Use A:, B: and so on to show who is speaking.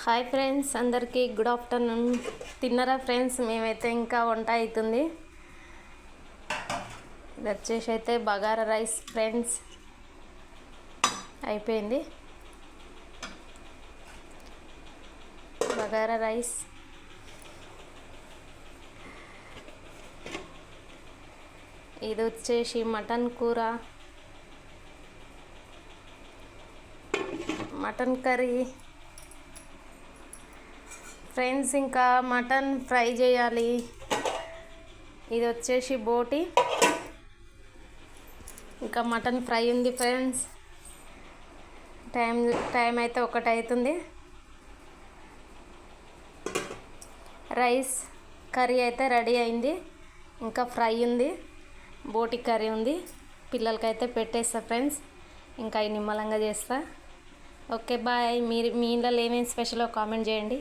A: Hi friends, అందరికీ good afternoon. తిన్నరా friends? మేమైతే ఇంకా వంట అవుతుంది. ఇది వచ్చేసి అయితే బగారా రైస్ ఫ్రెండ్స్, అయిపోయింది. బగారా రైస్, ఇది వచ్చేసి మటన్ కూర, మటన్ కర్రీ ఫ్రెండ్స్. ఇంకా మటన్ ఫ్రై చేయాలి. ఇది వచ్చేసి బోటి, ఇంకా మటన్ ఫ్రై ఉంది ఫ్రెండ్స్. టైం అయితే 1 అవుతుంది. రైస్ కర్రీ అయితే రెడీ అయింది, ఇంకా ఫ్రై ఉంది, బోటి కర్రీ ఉంది. పిల్లలకైతే పెట్టేస్తా ఫ్రెండ్స్, ఇంకా నిమ్మలంగా చేస్తా. Okay bye. మీ ఇంట్లో ఏమేమి స్పెషలో కామెంట్ చేయండి.